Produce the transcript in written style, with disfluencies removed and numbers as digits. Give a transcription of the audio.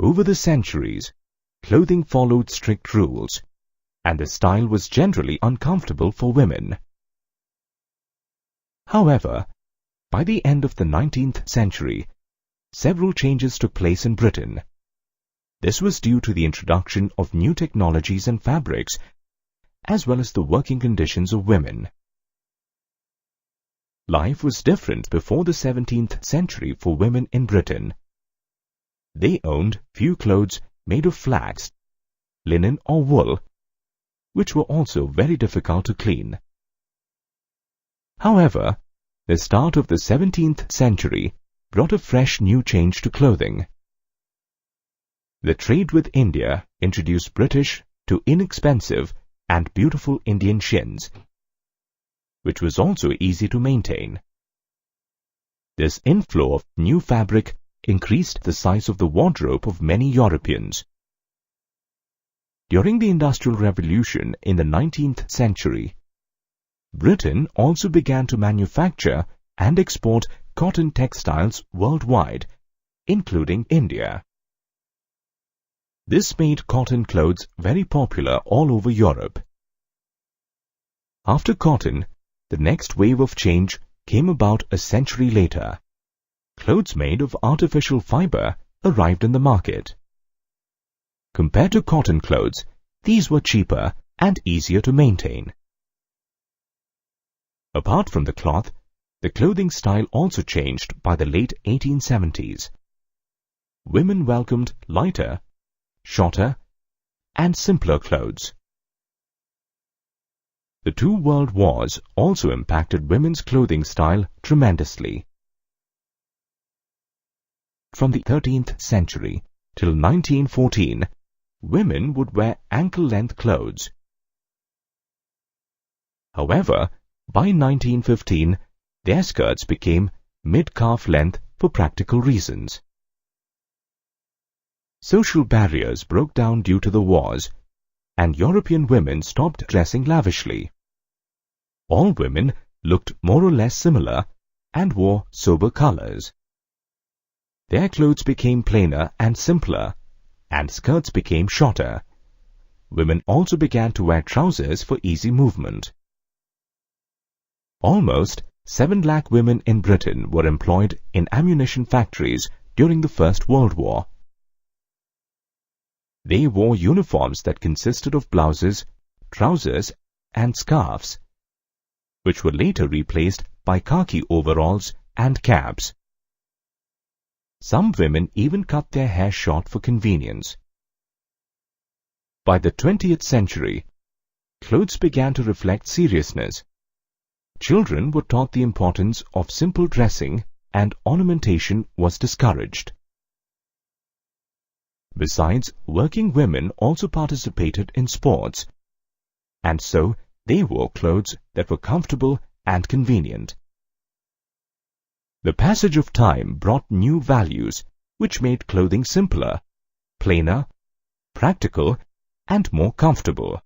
Over the centuries, clothing followed strict rules, and the style was generally uncomfortable for women. However, by the end of the 19th century, several changes took place in Britain. This was due to the introduction of new technologies and fabrics, as well as the working conditions of women. Life was different before the 17th century for women in Britain. They owned few clothes made of flax, linen or wool, which were also very difficult to clean. However, the start of the 17th century brought a fresh new change to clothing. The trade with India introduced British to inexpensive and beautiful Indian shins, which was also easy to maintain. This inflow of new fabric increased the size of the wardrobe of many Europeans. During the Industrial Revolution in the 19th century, Britain also began to manufacture and export cotton textiles worldwide, including India. This made cotton clothes very popular all over Europe. After cotton, the next wave of change came about a century later. Clothes made of artificial fiber arrived in the market. Compared to cotton clothes, these were cheaper and easier to maintain. Apart from the cloth, the clothing style also changed by the late 1870s. Women welcomed lighter, shorter, and simpler clothes. The two world wars also impacted women's clothing style tremendously. From the 13th century till 1914, women would wear ankle-length clothes. However, by 1915, their skirts became mid-calf length for practical reasons. Social barriers broke down due to the wars, and European women stopped dressing lavishly. All women looked more or less similar and wore sober colors. Their clothes became plainer and simpler, and skirts became shorter. Women also began to wear trousers for easy movement. Almost 7 lakh women in Britain were employed in ammunition factories during the First World War. They wore uniforms that consisted of blouses, trousers, and scarves, which were later replaced by khaki overalls and caps. Some women even cut their hair short for convenience. By the 20th century, clothes began to reflect seriousness. Children were taught the importance of simple dressing, and ornamentation was discouraged. Besides, working women also participated in sports, and so they wore clothes that were comfortable and convenient. The passage of time brought new values, which made clothing simpler, plainer, practical, and more comfortable.